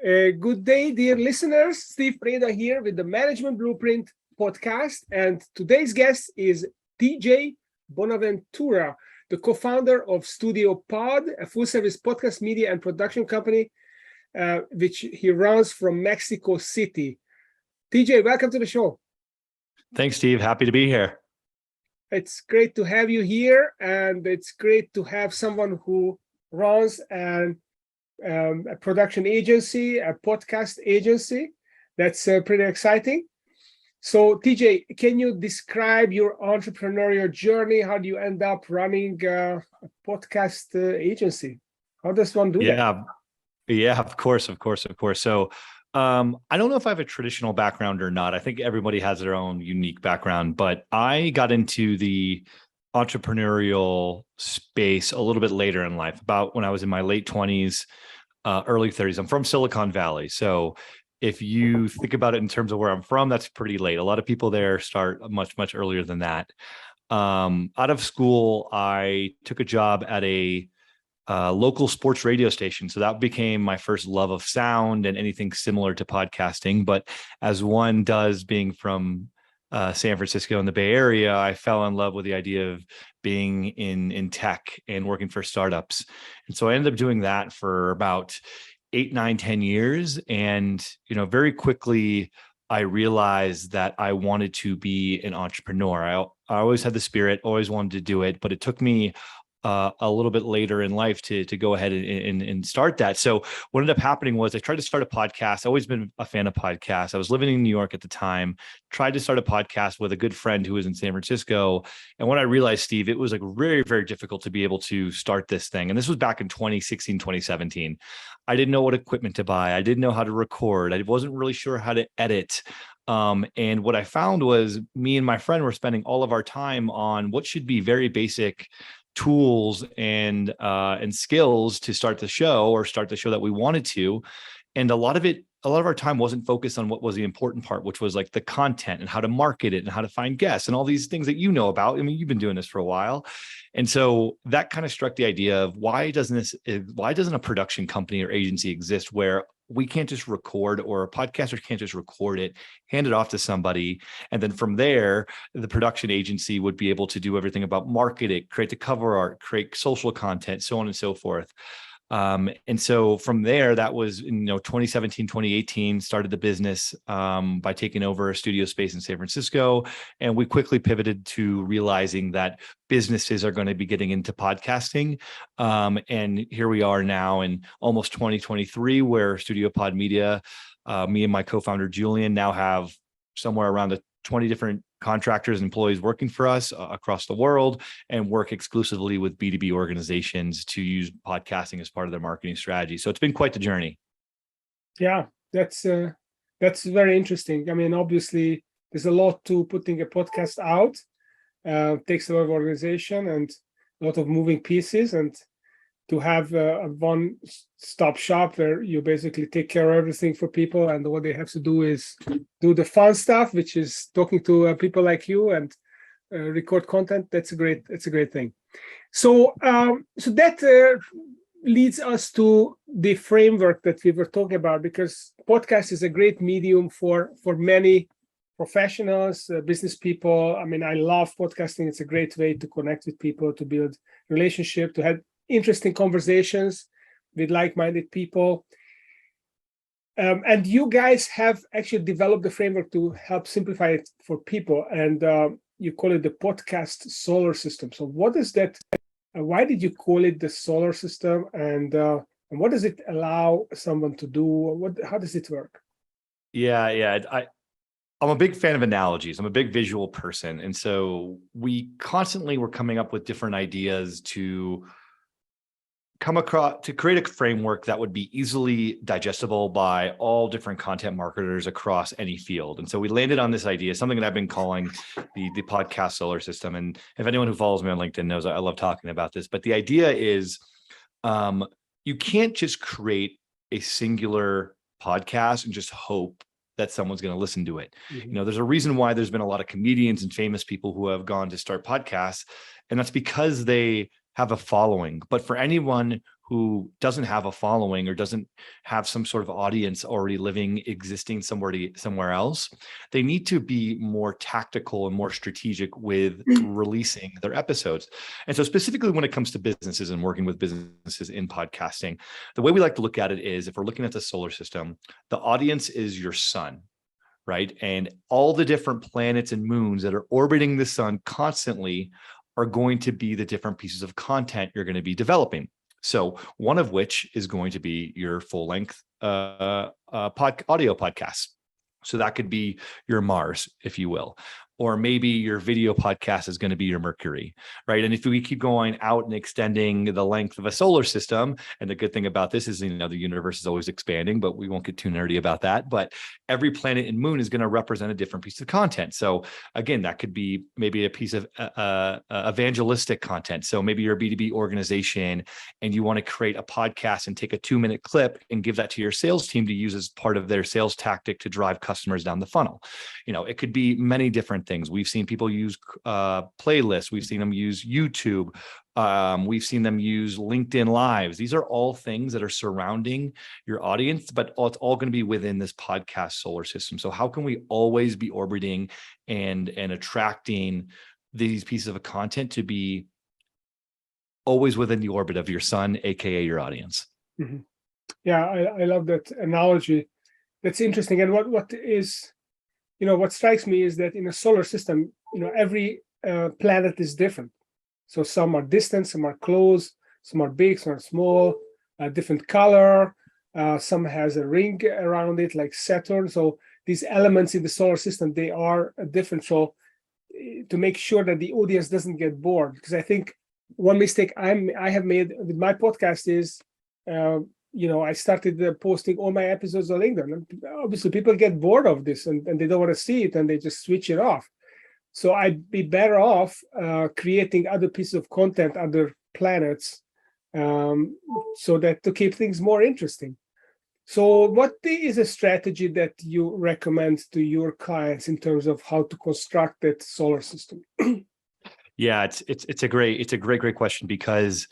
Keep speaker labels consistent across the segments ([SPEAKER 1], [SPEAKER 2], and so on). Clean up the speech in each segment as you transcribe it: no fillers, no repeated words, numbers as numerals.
[SPEAKER 1] Good day, dear listeners. Steve Preda here with the Management Blueprint podcast. And today's guest is TJ Bonaventura, the co-founder of StudioPod, a full-service podcast media and production company, which he runs from Mexico City. TJ, welcome to the show.
[SPEAKER 2] Thanks, Steve. Happy to be here.
[SPEAKER 1] It's great to have you here, and it's great to have someone who runs a production agency, a podcast agency. That's pretty exciting. So, TJ, can you describe your entrepreneurial journey? How do you end up running a podcast agency? How does one do that?
[SPEAKER 2] Yeah, of course. So, I don't know if I have a traditional background or not. I think everybody has their own unique background, but I got into the entrepreneurial space a little bit later in life, about when I was in my late 20s, early 30s. I'm from Silicon Valley. So if you think about it in terms of where I'm from, that's pretty late. A lot of people there start much, much earlier than that. Out of school, I took a job at a local sports radio station. So that became my first love of sound and anything similar to podcasting. But as one does, being from San Francisco in the Bay Area, I fell in love with the idea of being in tech and working for startups. And so I ended up doing that for about 8, 9, 10 years. And, very quickly, I realized that I wanted to be an entrepreneur. I always had the spirit, always wanted to do it, but it took me a little bit later in life to go ahead and start that. So what ended up happening was I tried to start a podcast. I've always been a fan of podcasts. I was living in New York at the time, tried to start a podcast with a good friend who was in San Francisco. And what I realized, Steve, it was like very, very difficult to be able to start this thing. And this was back in 2016, 2017. I didn't know what equipment to buy. I didn't know how to record. I wasn't really sure how to edit. And what I found was me and my friend were spending all of our time on what should be very basic tools and skills to start the show that we wanted to. And a lot of our time wasn't focused on what was the important part, which was like the content and how to market it and how to find guests and all these things that you know about. I mean, you've been doing this for a while. And so that kind of struck the idea of why doesn't a production company or agency exist where we can't just record, or a podcaster can't just record it, hand it off to somebody. And then from there, the production agency would be able to do everything about market it, create the cover art, create social content, so on and so forth. And so from there, that was, 2017, 2018, started the business by taking over a studio space in San Francisco. And we quickly pivoted to realizing that businesses are going to be getting into podcasting. And here we are now in almost 2023, where StudioPod Media, me and my co-founder, Julian, now have somewhere around 20 different contractors and employees working for us across the world, and work exclusively with B2B organizations to use podcasting as part of their marketing strategy. So it's been quite the journey. Yeah,
[SPEAKER 1] that's very interesting. I mean, obviously, there's a lot to putting a podcast out. Takes a lot of organization and a lot of moving pieces, and to have a one-stop shop where you basically take care of everything for people, and all they have to do is do the fun stuff, which is talking to people like you and record content. That's a great thing. So that leads us to the framework that we were talking about, because podcast is a great medium for many professionals, business people. I mean, I love podcasting. It's a great way to connect with people, to build relationship, to have interesting conversations with like-minded people. And you guys have actually developed the framework to help simplify it for people. And you call it the podcast solar system. So what is that? Why did you call it the solar system? And what does it allow someone to do? How does it work?
[SPEAKER 2] Yeah. I'm a big fan of analogies. I'm a big visual person. And so we constantly were coming up with different ideas to create a framework that would be easily digestible by all different content marketers across any field. And so we landed on this idea, something that I've been calling the podcast solar system. And if anyone who follows me on LinkedIn knows, I love talking about this. But the idea is you can't just create a singular podcast and just hope that someone's going to listen to it. Mm-hmm. There's a reason why there's been a lot of comedians and famous people who have gone to start podcasts, and that's because they have a following. But for anyone who doesn't have a following or doesn't have some sort of audience already existing somewhere else, they need to be more tactical and more strategic with releasing their episodes. And so specifically when it comes to businesses and working with businesses in podcasting, the way we like to look at it is, if we're looking at the solar system, the audience is your sun, right? And all the different planets and moons that are orbiting the sun constantly are going to be the different pieces of content you're going to be developing. So one of which is going to be your full-length audio podcast. So that could be your Mars, if you will. Or maybe your video podcast is going to be your Mercury, right? And if we keep going out and extending the length of a solar system, and the good thing about this is, the universe is always expanding, but we won't get too nerdy about that. But every planet and moon is going to represent a different piece of content. So again, that could be maybe a piece of evangelistic content. So maybe you're a B2B organization and you want to create a podcast and take a 2-minute clip and give that to your sales team to use as part of their sales tactic to drive customers down the funnel. It could be many different things. We've seen people use playlists. We've seen them use YouTube. We've seen them use LinkedIn Lives. These are all things that are surrounding your audience, but it's all going to be within this podcast solar system. So how can we always be orbiting and attracting these pieces of content to be always within the orbit of your sun, aka your audience?
[SPEAKER 1] Mm-hmm. Yeah, I love that analogy. That's interesting. And what strikes me is that in a solar system, every planet is different. So some are distant, some are close, some are big, some are small, different color. Some has a ring around it, like Saturn. So these elements in the solar system, they are different. So to make sure that the audience doesn't get bored, because I think one mistake I have made with my podcast is, I started posting all my episodes on LinkedIn. And obviously, people get bored of this and they don't want to see it and they just switch it off. So I'd be better off creating other pieces of content, other planets, so that to keep things more interesting. So what is a strategy that you recommend to your clients in terms of how to construct that solar system?
[SPEAKER 2] Yeah, it's a great question, because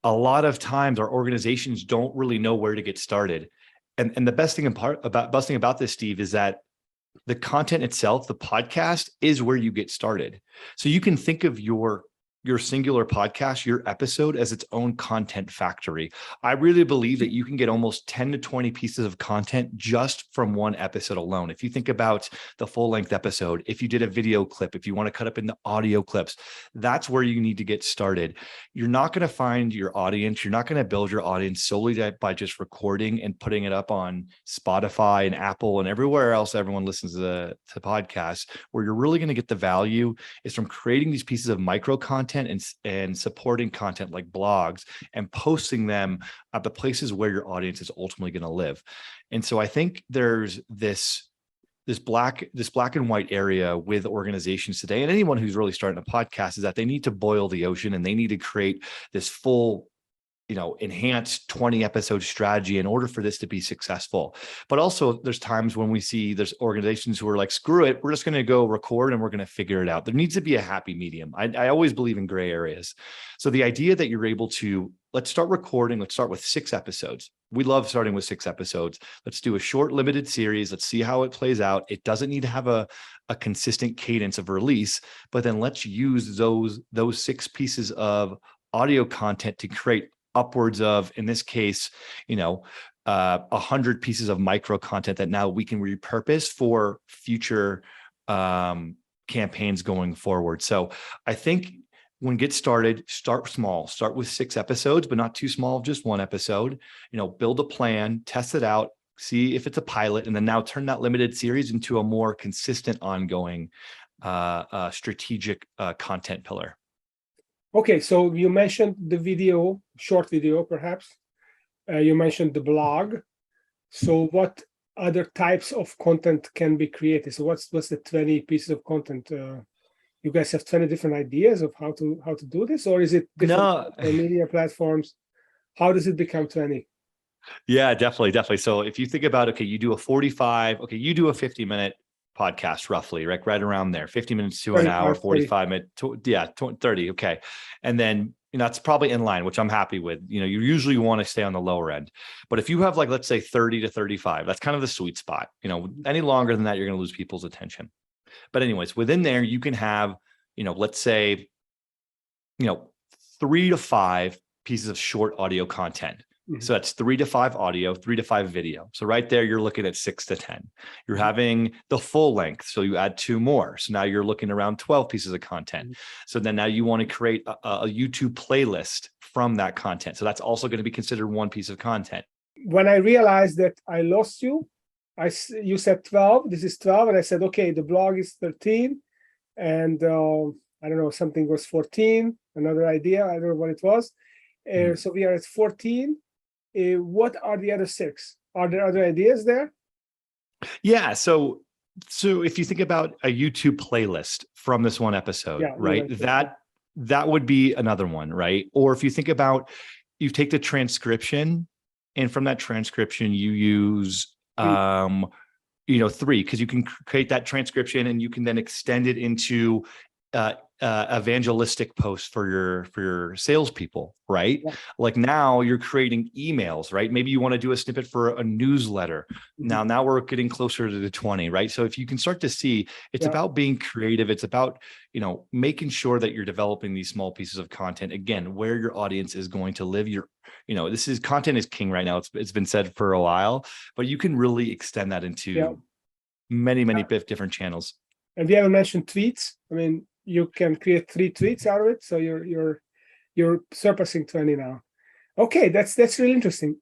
[SPEAKER 2] a lot of times our organizations don't really know where to get started. And the best thing about this, Steve, is that the content itself, the podcast, is where you get started. So you can think of your singular podcast, your episode, as its own content factory. I really believe that you can get almost 10 to 20 pieces of content just from one episode alone. If you think about the full-length episode, if you did a video clip, if you want to cut up into audio clips, that's where you need to get started. You're not going to find your audience. You're not going to build your audience solely by just recording and putting it up on Spotify and Apple and everywhere else everyone listens to podcasts. Where you're really going to get the value is from creating these pieces of micro content and supporting content like blogs and posting them at the places where your audience is ultimately going to live. And so I think there's this black and white area with organizations today, and anyone who's really starting a podcast, is that they need to boil the ocean and they need to create this full enhanced 20 episode strategy in order for this to be successful. But also there's times when we see there's organizations who are like, screw it, we're just going to go record and we're going to figure it out. There needs to be a happy medium. I always believe in gray areas. So the idea that you're able to, let's start recording, let's start with 6 episodes. We love starting with 6 episodes. Let's do a short limited series. Let's see how it plays out. It doesn't need to have a consistent cadence of release, but then let's use those 6 pieces of audio content to create upwards of, in this case, 100 pieces of micro content that now we can repurpose for future campaigns going forward. So I think when get started, start small, start with 6 episodes, but not too small, just 1 episode, build a plan, test it out, see if it's a pilot, and then now turn that limited series into a more consistent, ongoing, strategic content pillar.
[SPEAKER 1] Okay, so you mentioned the video, short video, perhaps. You mentioned the blog. So what other types of content can be created? So what's the 20 pieces of content? You guys have 20 different ideas of how to do this, or is it different media platforms? How does it become 20?
[SPEAKER 2] Yeah, definitely. So if you think about, okay, you do a 50-minute podcast, roughly, right around there, 50 minutes to an hour, 45 minutes, 30. Okay. And then, and that's probably in line, which I'm happy with. You usually want to stay on the lower end, but if you have like, let's say 30 to 35, that's kind of the sweet spot. Any longer than that, you're going to lose people's attention. But anyways, within there, you can have, let's say, 3 to 5 pieces of short audio content. So that's 3 to 5 audio, 3 to 5 video. So right there, you're looking at 6 to 10. You're having the full length. So you add 2 more. So now you're looking around 12 pieces of content. So then now you want to create a YouTube playlist from that content. So that's also going to be considered one piece of content.
[SPEAKER 1] When I realized that I lost you, you said 12, this is 12. And I said, okay, the blog is 13. And I don't know, something was 14, another idea. I don't know what it was. So we are at 14. What are the other 6? Are there other ideas there?
[SPEAKER 2] Yeah. So if you think about a YouTube playlist from this one episode, right? That would be another one, right? Or if you think about, you take the transcription, and from that transcription, you use 3, because you can create that transcription and you can then extend it into evangelistic posts for your salespeople, right? Yeah. Like now you're creating emails, right? Maybe you want to do a snippet for a newsletter. Now we're getting closer to the 20, right? So if you can start to see, it's about being creative. It's about, making sure that you're developing these small pieces of content, again, where your audience is going to live. Content is king right now. It's been said for a while, but you can really extend that into many different channels.
[SPEAKER 1] And we haven't mentioned tweets. I mean, you can create 3 tweets out of it, so you're surpassing 20 now. Okay, that's really interesting.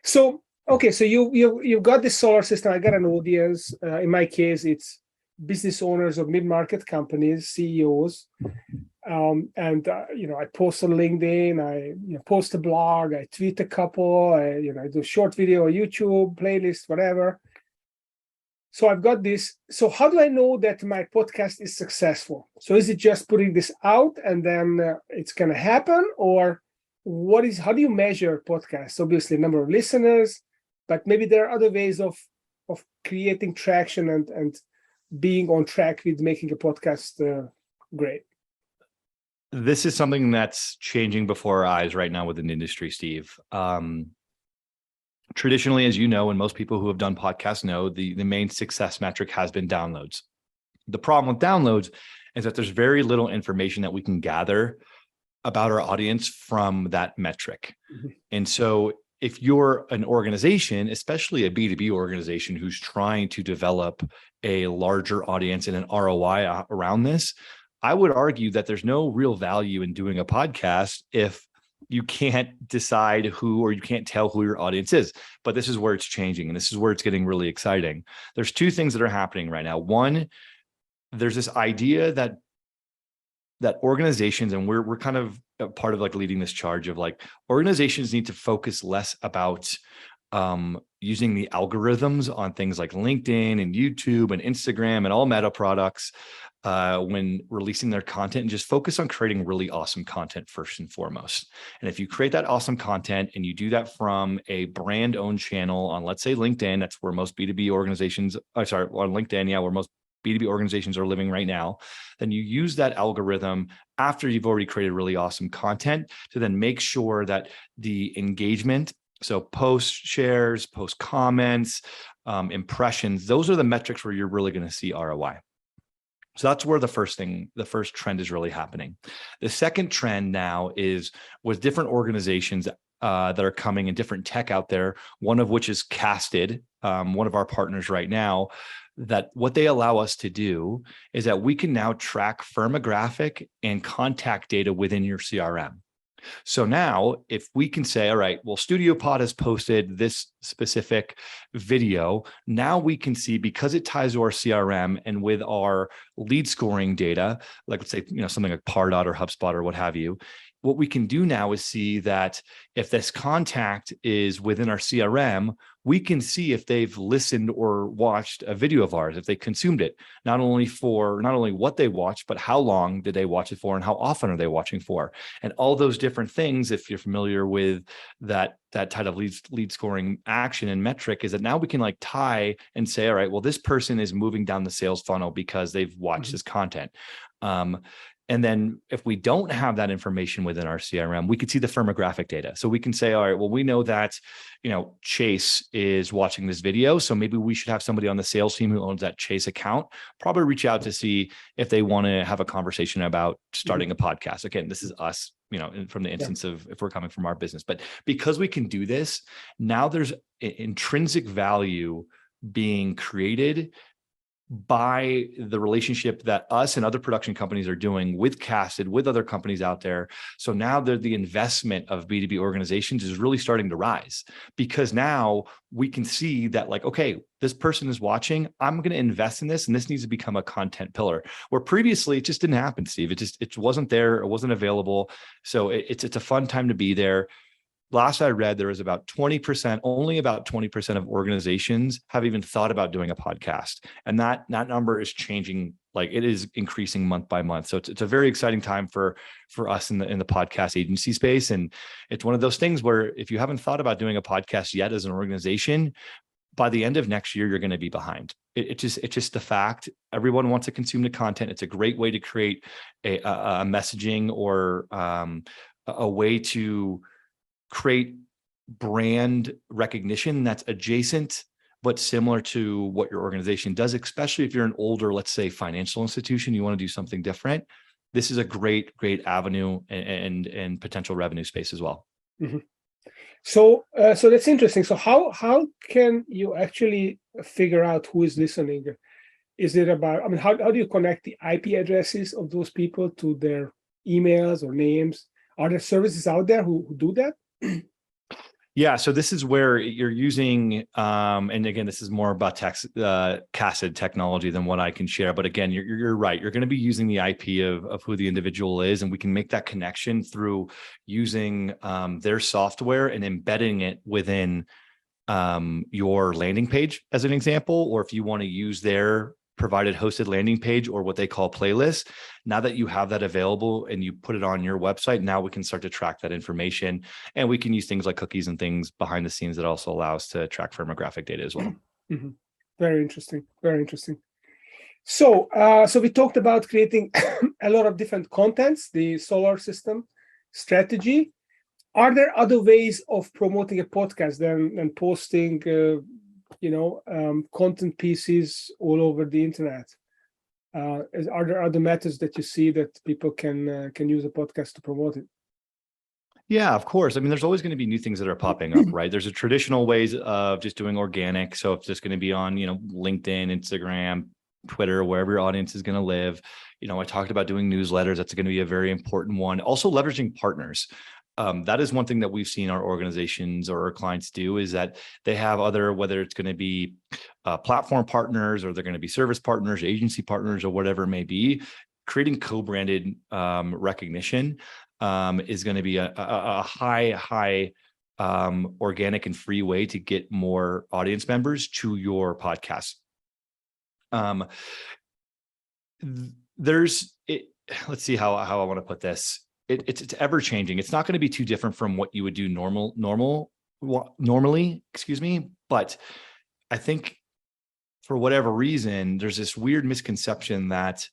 [SPEAKER 1] So you've got this solar system. I got an audience. In my case, it's business owners of mid-market companies, CEOs, and I post on LinkedIn. I post a blog. I tweet a couple. I do a short video, YouTube playlist, whatever. So I've got this. So how do I know that my podcast is successful? So is it just putting this out and then it's going to happen? Or how do you measure podcasts? Obviously, number of listeners, but maybe there are other ways of creating traction and being on track with making a podcast great.
[SPEAKER 2] This is something that's changing before our eyes right now within the industry, Steve. Traditionally, as you know, and most people who have done podcasts know, the main success metric has been downloads. The problem with downloads is that there's very little information that we can gather about our audience from that metric. And so if you're an organization, especially a B2B organization who's trying to develop a larger audience and an ROI around this, I would argue that there's no real value in doing a podcast if you can't decide or you can't tell who your audience is. But this is where it's changing, and this is where it's getting really exciting. There's 2 things that are happening right now. One, there's this idea that organizations, and we're kind of a part of like leading this charge of like organizations need to focus less about using the algorithms on things like LinkedIn and YouTube and Instagram and all meta products when releasing their content, and just focus on creating really awesome content first and foremost. And if you create that awesome content and you do that from a brand owned channel on, let's say LinkedIn, that's where most B2B organizations, on LinkedIn, where most B2B organizations are living right now, then you use that algorithm after you've already created really awesome content to then make sure that the engagement, so post shares, post comments, impressions, those are the metrics where you're really going to see ROI. So that's where the first trend is really happening. The second trend now is with different organizations that are coming and different tech out there, one of which is Casted, one of our partners right now, that what they allow us to do is that we can now track firmographic and contact data within your CRM. So now if we can say, all right, well, StudioPod has posted this specific video, now we can see, because it ties to our CRM and with our lead scoring data, like let's say, something like Pardot or HubSpot or what have you, what we can do now is see that if this contact is within our CRM, we can see if they've listened or watched a video of ours, if they consumed it, not only what they watched, but how long did they watch it for and how often are they watching for, and all those different things. If you're familiar with that type of lead scoring action and metric, is that now we can like tie and say, all right, well, this person is moving down the sales funnel because they've watched this content. And then if we don't have that information within our CRM, we could see the firmographic data. So we can say, all right, well, we know that, Chase is watching this video. So maybe we should have somebody on the sales team who owns that Chase account, probably reach out to see if they want to have a conversation about starting a podcast. Again, this is us, from the instance of if we're coming from our business. But because we can do this, now there's intrinsic value being created by the relationship that us and other production companies are doing with Casted, with other companies out there. So now the investment of B2B organizations is really starting to rise, because now we can see that, like, okay, this person is watching, I'm going to invest in this, and this needs to become a content pillar, where previously it just didn't happen, Steve. It wasn't there. It wasn't available. So it's a fun time to be there. Last I read, there was only about 20% of organizations have even thought about doing a podcast. And that number is changing, like it is increasing month by month. So it's a very exciting time for us in the podcast agency space. And it's one of those things where if you haven't thought about doing a podcast yet as an organization, by the end of next year, you're going to be behind. It's just the fact. Everyone wants to consume the content. It's a great way to create a messaging or a way to create brand recognition that's adjacent but similar to what your organization does, especially if you're an older, let's say, financial institution, you want to do something different. This is a great avenue and potential revenue space as well.
[SPEAKER 1] Mm-hmm. So that's interesting. So how can you actually figure out who is listening? Is it about, how do you connect the IP addresses of those people to their emails or names? Are there services out there who do that?
[SPEAKER 2] Yeah, so this is where you're using, and again, this is more about Casted technology than what I can share. But again, you're right. You're going to be using the IP of who the individual is, and we can make that connection through using their software and embedding it within your landing page, as an example. Or if you want to use their provided hosted landing page, or what they call playlist. Now that you have that available and you put it on your website, now we can start to track that information, and we can use things like cookies and things behind the scenes that also allow us to track firmographic data as well.
[SPEAKER 1] Mm-hmm. Very interesting. Very interesting. So, we talked about creating a lot of different contents, the solar system strategy. Are there other ways of promoting a podcast than posting content pieces all over the internet? Are there other methods that you see that people can use a podcast to promote it?
[SPEAKER 2] Yeah, of course. There's always going to be new things that are popping up, right? There's a traditional ways of just doing organic. So if it's going to be on, LinkedIn, Instagram, Twitter, wherever your audience is going to live. I talked about doing newsletters. That's going to be a very important one. Also leveraging partners. That is one thing that we've seen our organizations or our clients do, is that they have whether it's going to be platform partners, or they're going to be service partners, agency partners, or whatever it may be. Creating co-branded recognition is going to be a high organic and free way to get more audience members to your podcast. Let's see how I want to put this. It's ever changing. It's not going to be too different from what you would do normally, but I think for whatever reason, there's this weird misconception that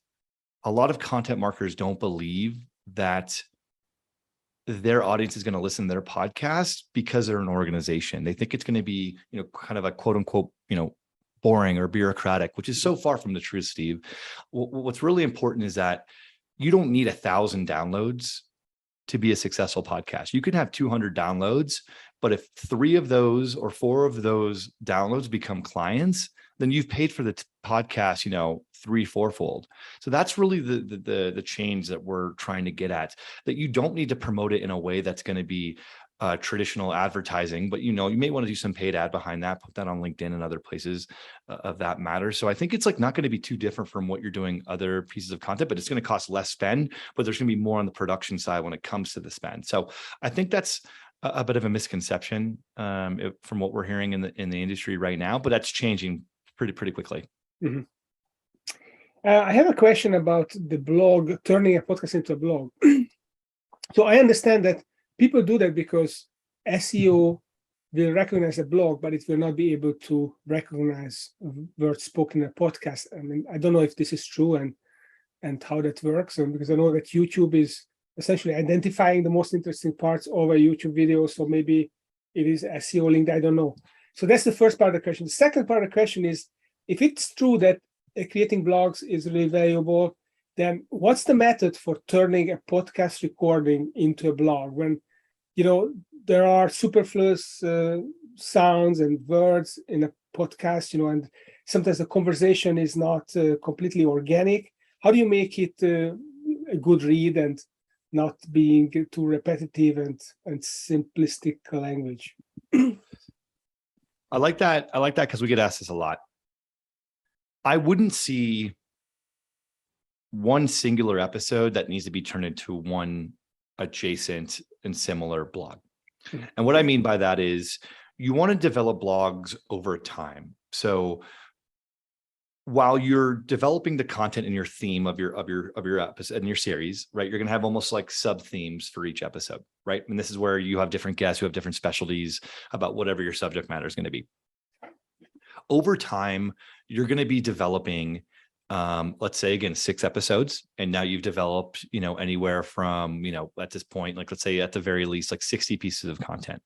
[SPEAKER 2] a lot of content marketers don't believe that their audience is going to listen to their podcast because they're an organization. They think it's going to be, kind of a quote unquote, boring or bureaucratic, which is so far from the truth, Steve. What's really important is that you don't need 1,000 downloads to be a successful podcast. You can have 200 downloads, but if 3 of those or 4 of those downloads become clients, then you've paid for the podcast, 3-4-fold. So that's really the change that we're trying to get at, that you don't need to promote it in a way that's going to be traditional advertising, but you may want to do some paid ad behind that, put that on LinkedIn and other places of that matter. So I think it's not going to be too different from what you're doing other pieces of content, but it's going to cost less spend, but there's going to be more on the production side when it comes to the spend. So I think that's a bit of a misconception from what we're hearing in the industry right now, but that's changing pretty quickly. Mm-hmm.
[SPEAKER 1] I have a question about the blog, turning a podcast into a blog. So I understand that people do that because SEO will recognize a blog, but it will not be able to recognize words spoken in a podcast. I don't know if this is true, and and how that works. And because I know that YouTube is essentially identifying the most interesting parts of a YouTube video. So maybe it is SEO linked, I don't know. So that's the first part of the question. The second part of the question is, if it's true that creating blogs is really valuable, then what's the method for turning a podcast recording into a blog? When, there are superfluous sounds and words in a podcast, and sometimes the conversation is not completely organic. How do you make it a good read and not being too repetitive and simplistic language?
[SPEAKER 2] I like that. I like that because we get asked this a lot. I wouldn't see one singular episode that needs to be turned into one adjacent and similar blog. And what I mean by that is you want to develop blogs over time. So while you're developing the content and your theme of your episode and your series, right, you're going to have almost like sub themes for each episode, right? And this is where you have different guests who have different specialties about whatever your subject matter is going to be. Over time, you're going to be developing, let's say again, 6 episodes, and now you've developed, anywhere from, at this point, like let's say at the very least, like 60 pieces of content.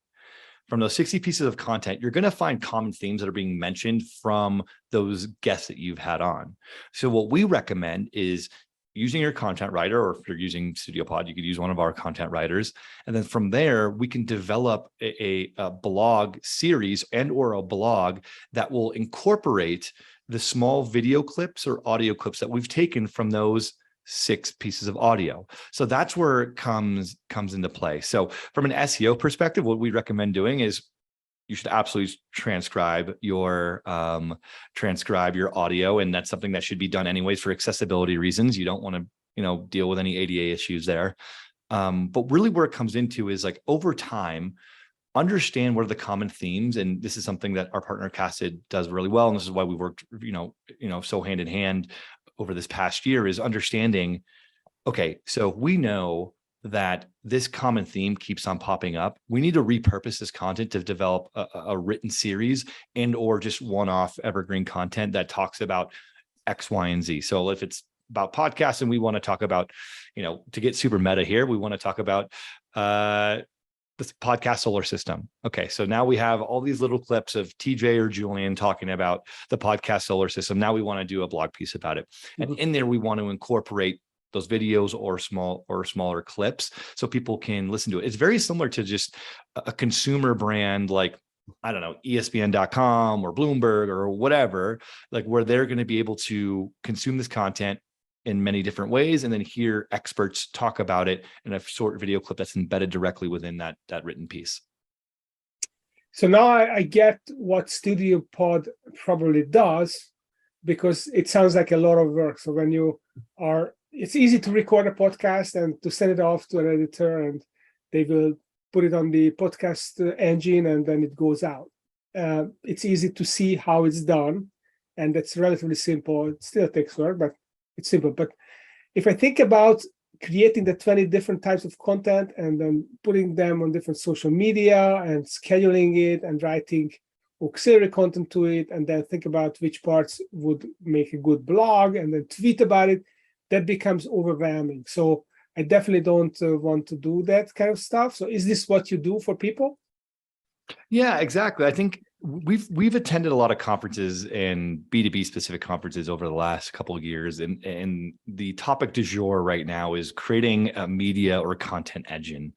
[SPEAKER 2] From those 60 pieces of content, you're going to find common themes that are being mentioned from those guests that you've had on. So what we recommend is using your content writer, or if you're using StudioPod, you could use one of our content writers. And then from there, we can develop a blog series and or a blog that will incorporate the small video clips or audio clips that we've taken from those 6 pieces of audio. So that's where it comes into play. So from an SEO perspective, what we recommend doing is you should absolutely transcribe your audio. And that's something that should be done anyways for accessibility reasons. You don't want to, deal with any ADA issues there. But really where it comes into is like over time, understand what are the common themes. And this is something that our partner Cassid does really well. And this is why we worked, so hand in hand over this past year, is understanding, okay, so we know that this common theme keeps on popping up. We need to repurpose this content to develop a written series and or just one-off evergreen content that talks about X, Y, and Z. So if it's about podcasts and we want to talk about, to get super meta here, we want to talk about this podcast solar system. Okay, so now we have all these little clips of TJ or Julian talking about the podcast solar system. Now we want to do a blog piece about it. And in there, we want to incorporate those videos or smaller clips so people can listen to it. It's very similar to just a consumer brand like, I don't know, ESPN.com or Bloomberg or whatever, like where they're going to be able to consume this content in many different ways, and then hear experts talk about it in a short video clip that's embedded directly within that written piece.
[SPEAKER 1] So now I get what StudioPod probably does, because it sounds like a lot of work. So when it's easy to record a podcast and to send it off to an editor, and they will put it on the podcast engine, and then it goes out. It's easy to see how it's done, and it's relatively simple. It still takes work, but it's simple. But if I think about creating the 20 different types of content and then putting them on different social media and scheduling it and writing auxiliary content to it, and then think about which parts would make a good blog and then tweet about it, that becomes overwhelming. So I definitely don't want to do that kind of stuff. So is this what you do for people?
[SPEAKER 2] Yeah, exactly. I think we've attended a lot of conferences and B2B specific conferences over the last couple of years. And the topic du jour right now is creating a media or content engine,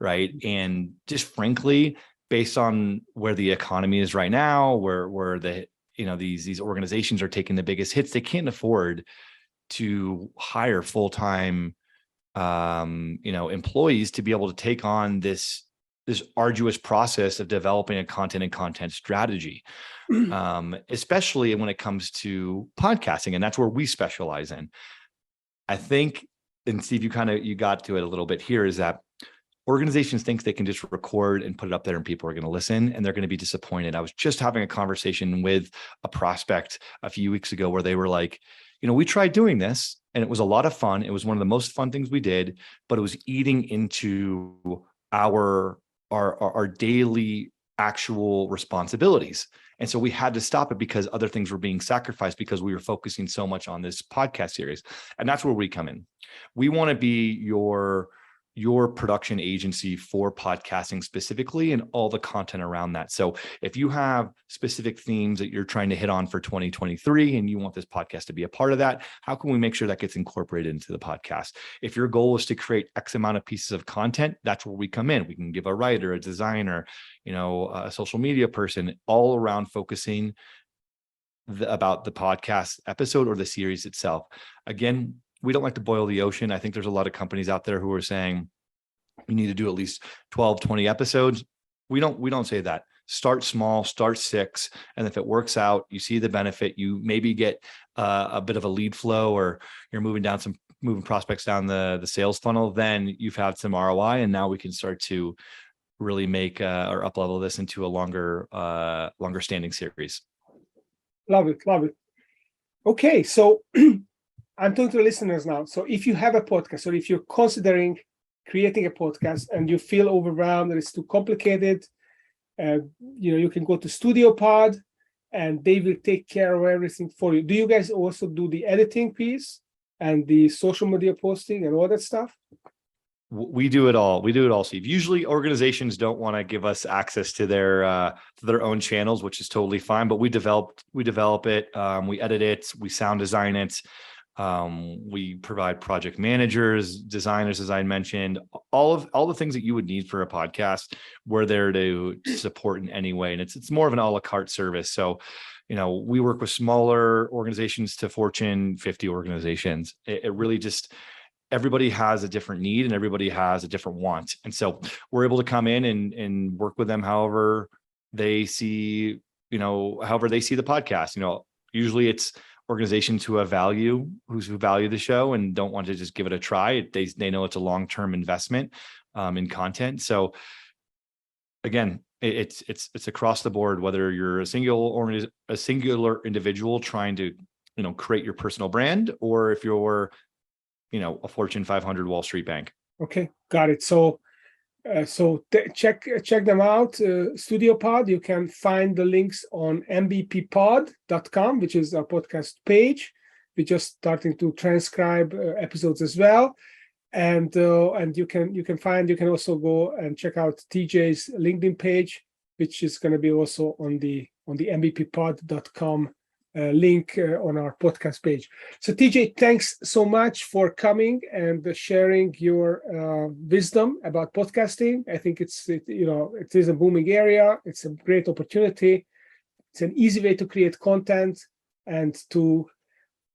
[SPEAKER 2] right? And just frankly, based on where the economy is right now, where the, these organizations are taking the biggest hits, they can't afford to hire full-time, employees to be able to take on this arduous process of developing a content and content strategy, especially when it comes to podcasting. And that's where we specialize in. I think, and Steve, you got to it a little bit here, is that organizations think they can just record and put it up there and people are going to listen, and they're going to be disappointed. I was just having a conversation with a prospect a few weeks ago where they were like, we tried doing this and it was a lot of fun. It was one of the most fun things we did, but it was eating into our daily actual responsibilities. And so we had to stop it because other things were being sacrificed because we were focusing so much on this podcast series. And that's where we come in. We want to be your production agency for podcasting specifically and all the content around that. So if you have specific themes that you're trying to hit on for 2023 and you want this podcast to be a part of that, how can we make sure that gets incorporated into the podcast? If your goal is to create X amount of pieces of content, that's where we come in. We can give a writer, a designer, a social media person, all around focusing about the podcast episode or the series itself. Again, we don't like to boil the ocean. I think there's a lot of companies out there who are saying you need to do at least 12, 20 episodes. We don't say that. Start small, start 6. And if it works out, you see the benefit, you maybe get a bit of a lead flow, or you're moving prospects down the sales funnel, then you've had some ROI. And now we can start to really make or up level this into a longer standing series.
[SPEAKER 1] Love it. Okay. So I'm talking to the listeners now. So if you have a podcast, or if you're considering creating a podcast and you feel overwhelmed and it's too complicated, you can go to StudioPod and they will take care of everything for you. Do you guys also do the editing piece and the social media posting and all that stuff?
[SPEAKER 2] We do it all. Steve. Usually organizations don't want to give us access to their own channels, which is totally fine, but we develop it. We edit it. We sound design it. We provide project managers, designers, as I mentioned, all the things that you would need for a podcast. We're there to support in any way. And it's more of an a la carte service. So, we work with smaller organizations to Fortune 50 organizations. It really just, everybody has a different need and everybody has a different want. And so we're able to come in and work with them however they see the podcast. Usually it's organizations who value the show and don't want to just give it a try. They know it's a long-term investment in content. So again, it's across the board, whether you're a singular individual trying to, create your personal brand, or if you're, a Fortune 500 Wall Street bank.
[SPEAKER 1] Okay, got it. So check them out. StudioPod. You can find the links on mbppod.com, which is our podcast page. We're just starting to transcribe episodes as well, and you can also go and check out TJ's LinkedIn page, which is going to be also on the mbppod.com link on our podcast page. So TJ, thanks so much for coming and sharing your wisdom about podcasting. I think it is a booming area. It's a great opportunity. It's an easy way to create content and to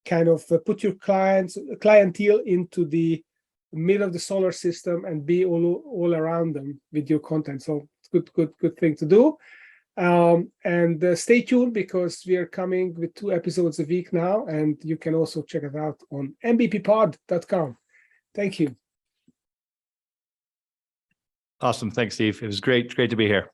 [SPEAKER 1] kind of put your clientele into the middle of the solar system and be all around them with your content. So it's good thing to do. And stay tuned, because we are coming with 2 episodes a week now, and you can also check it out on mbppod.com. Thank you.
[SPEAKER 2] Awesome. Thanks, Steve. It was great to be here.